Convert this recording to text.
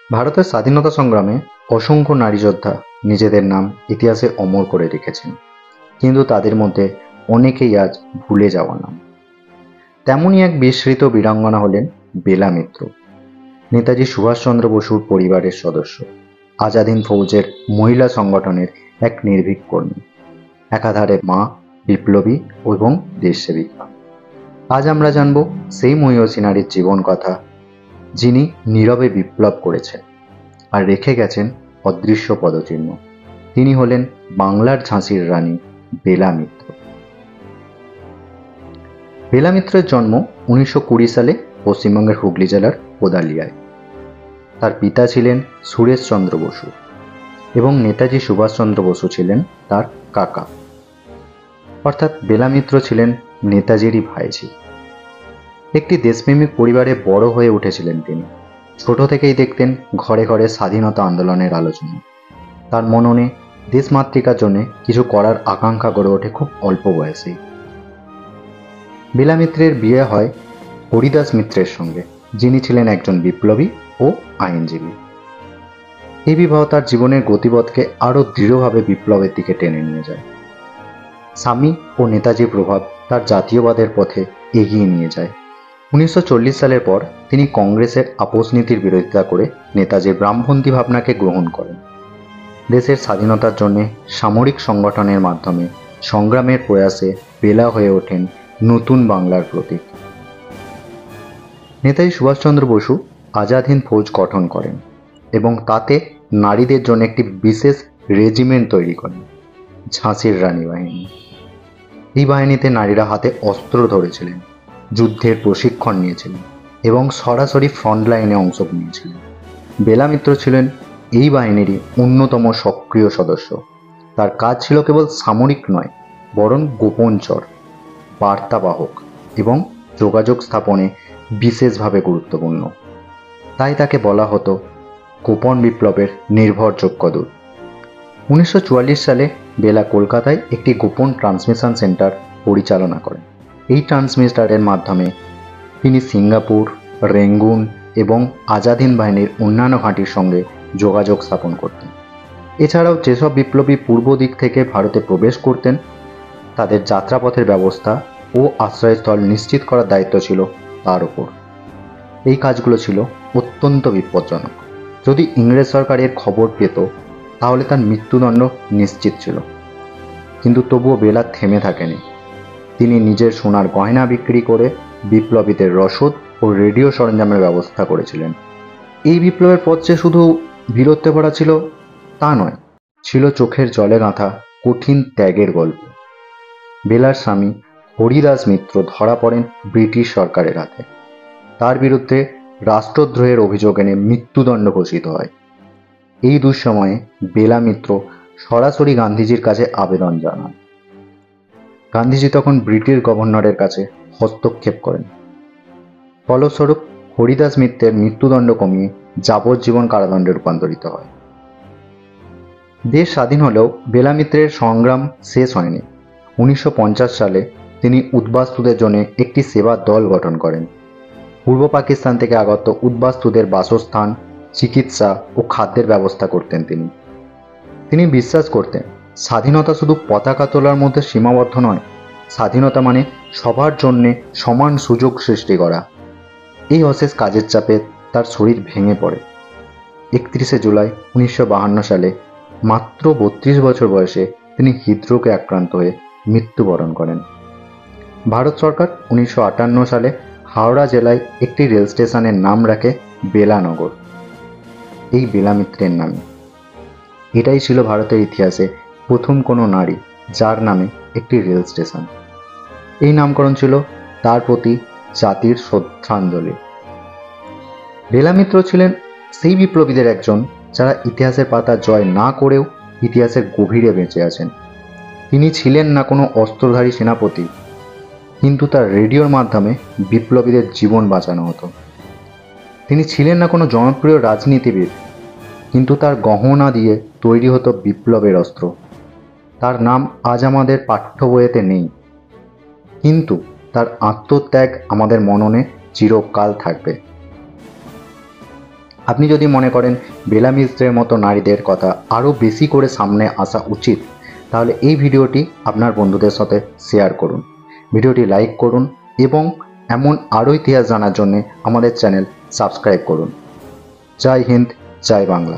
ভারতের স্বাধীনতা সংগ্রামে অসংখ্য নারী যোদ্ধা নিজেদের নাম ইতিহাসে অমর করে রেখেছেন, কিন্তু তাদের মধ্যে অনেকেই আজ ভুলে যাওয়া নাম। তেমনই এক বিস্মৃত বীরাঙ্গনা হলেন বেলা মিত্র। নেতাজি সুভাষচন্দ্র বসুর পরিবারের সদস্য, আজাদ হিন্দ ফৌজের মহিলা সংগঠনের এক নির্ভীক কর্মী, একাধারে মা, বিপ্লবী এবং দেশসেবিকা। আজ আমরা জানব সেই মহিয়সী নারীর জীবন কথা, যিনি নীরবে বিপ্লব করেছেন আর রেখে গেছেন অদৃশ্য পদচিহ্ন। তিনি হলেন বাংলার ঝাঁসির রানী বেলা মিত্র। বেলা মিত্রের জন্ম 1920 সালে পশ্চিমবঙ্গের হুগলি জেলার কোদালিয়ায়। তার পিতা ছিলেন সুরেশচন্দ্র বসু এবং নেতাজি সুভাষচন্দ্র বসু ছিলেন তার কাকা, অর্থাৎ বেলা মিত্র ছিলেন নেতাজিরই ভাইঝি। একটি দেশপ্রেমিক পরিবারে বড় হয়ে উঠেছিলেন তিনি। ছোট থেকেই দেখতেন ঘরে ঘরে স্বাধীনতা আন্দোলনের আলোচনা। তার মননে দেশমাতৃকার জন্য কিছু করার আকাঙ্ক্ষা গড়ে ওঠে খুব অল্প বয়সেই। বেলা মিত্রের বিয়ে হয় হরিদাস মিত্রের সঙ্গে, যিনি ছিলেন একজন বিপ্লবী ও আইনজীবী। এই বিবাহ তার জীবনের গতিপথকে আরও দৃঢ়ভাবে বিপ্লবের দিকে টেনে নিয়ে যায়। স্বামী ও নেতাজির প্রভাব তার জাতীয়বাদের পথে এগিয়ে নিয়ে যায়। 1940 সালের পর তিনি কংগ্রেসের আপোষ নীতির বিরোধিতা করে নেতাজির ব্রাহ্মপন্থী ভাবনাকে গ্রহণ করেন। দেশের স্বাধীনতার জন্য সামরিক সংগঠনের মাধ্যমে সংগ্রামের প্রয়াসে বেলা হয়ে ওঠেন নতুন বাংলার প্রতীক। নেতাজি সুভাষচন্দ্র বসু আজাদ হিন্দ ফৌজ গঠন করেন এবং তাতে নারীদের জন্য একটি বিশেষ রেজিমেন্ট তৈরি করেন, ঝাঁসির রানী বাহিনী। এই বাহিনীতে নারীরা হাতে অস্ত্র ধরেছিলেন, যুদ্ধের প্রশিক্ষণ নিয়েছিলেন এবং সরাসরি ফ্রন্টলাইনে অংশ নিয়েছিলেন। বেলা মিত্র ছিলেন এই বাহিনীরই অন্যতম সক্রিয় সদস্য। তার কাজ ছিল কেবল সামরিক নয়, বরং গোপনচর, বার্তাবাহক এবং যোগাযোগ স্থাপনে বিশেষভাবে গুরুত্বপূর্ণ। তাই তাকে বলা হতো গোপন বিপ্লবের নির্ভরযোগ্য দূত। 1944 সালে বেলা কলকাতায় একটি গোপন ট্রান্সমিশন সেন্টার পরিচালনা করেন। এই ট্রান্সমিটারের মাধ্যমে তিনি সিঙ্গাপুর, রেঙ্গুন এবং আজাদ হিন্দ বাহিনীর অন্যান্য ঘাঁটির সঙ্গে যোগাযোগ স্থাপন করতেন। এছাড়াও যেসব বিপ্লবী পূর্ব দিক থেকে ভারতে প্রবেশ করতেন, তাদের যাত্রাপথের ব্যবস্থা ও আশ্রয়স্থল নিশ্চিত করার দায়িত্ব ছিল তার উপর। এই কাজগুলো ছিল অত্যন্ত বিপজ্জনক। যদি ইংরেজ সরকার এর খবর পেত, তাহলে তার মৃত্যুদণ্ড নিশ্চিত ছিল। কিন্তু তবুও বেলা থেমে থাকেনি। তিনি নিজের সোনার গয়না বিক্রি করে বিপ্লবীদের রসদ ও রেডিও সরঞ্জামের ব্যবস্থা করেছিলেন। এই বিপ্লবের পথ যে শুধু বীরত্বে ভরা ছিল তা নয়, ছিল চোখের জলে গাঁথা কঠিন ত্যাগের গল্প। বেলার স্বামী হরিদাস মিত্র ধরা পড়েন ব্রিটিশ সরকারের হাতে। তার বিরুদ্ধে রাষ্ট্রদ্রোহের অভিযোগ এনে মৃত্যুদণ্ড ঘোষিত হয়। এই দুঃসময়ে বেলা মিত্র সরাসরি গান্ধীজির কাছে আবেদন জানান। গান্ধীজি তখন ব্রিটিশ গভর্নরের কাছে হস্তক্ষেপ করেন। ফলস্বরূপ হরিদাস মিত্রের মৃত্যুদণ্ড কমিয়ে যাবজ্জীবন কারাদণ্ডে রূপান্তরিত হয়। দেশ স্বাধীন হলেও বেলা মিত্রের সংগ্রাম শেষ হয়নি। 1950 সালে তিনি উদ্বাস্তুদের জন্য একটি সেবা দল গঠন করেন। পূর্ব পাকিস্তান থেকে আগত উদ্বাস্তুদের বাসস্থান, চিকিৎসা ও খাদ্যের ব্যবস্থা করতেন তিনি বিশ্বাস করতেন স্বাধীনতা শুধু পতাকা তোলার মধ্যে সীমাবদ্ধ নয়, স্বাধীনতা মানে সবার জন্যে সমান সুযোগ সৃষ্টি করা। এই অশেষ কাজের চাপে তার শরীর ভেঙে পড়ে। 31শে জুলাই 1952 সালে মাত্র 32 বছর বয়সে তিনি হৃদরোগে আক্রান্ত হয়ে মৃত্যুবরণ করেন। ভারত সরকার 1958 সালে হাওড়া জেলায় একটি রেল স্টেশনের নাম রাখে বেলানগর, এই বেলা মিত্রের নামে। এটাই ছিল ভারতের ইতিহাসে প্রথম কোনো নারী যার নামে একটি রেল স্টেশন। এই নামকরণ ছিল তার প্রতি জাতির শ্রদ্ধাঞ্জলি। বেলা মিত্র ছিলেন সেই বিপ্লবীদের একজন যারা ইতিহাসের পাতা জয় না করেও ইতিহাসের গভীরে বেঁচে আছেন। তিনি ছিলেন না কোনো অস্ত্রধারী সেনাপতি, কিন্তু তার রেডিওর মাধ্যমে বিপ্লবীদের জীবন বাঁচানো হতো। তিনি ছিলেন না কোনো জনপ্রিয় রাজনীতিবিদ, কিন্তু তার গহনা দিয়ে তৈরি হতো বিপ্লবের অস্ত্র। তার নাম আজ আমাদের পাঠ্য বইয়েতে নেই, কিন্তু তার আত্মত্যাগ আমাদের মননে চিরকাল থাকবে। আপনি যদি মনে করেন বেলা মিত্রের মতো নারীদের কথা আরও বেশি করে সামনে আসা উচিত, তাহলে এই ভিডিওটি আপনার বন্ধুদের সাথে শেয়ার করুন, ভিডিওটি লাইক করুন এবং এমন আরও ইতিহাস জানার জন্য আমাদের চ্যানেল সাবস্ক্রাইব করুন। জয় হিন্দ, জয় বাংলা।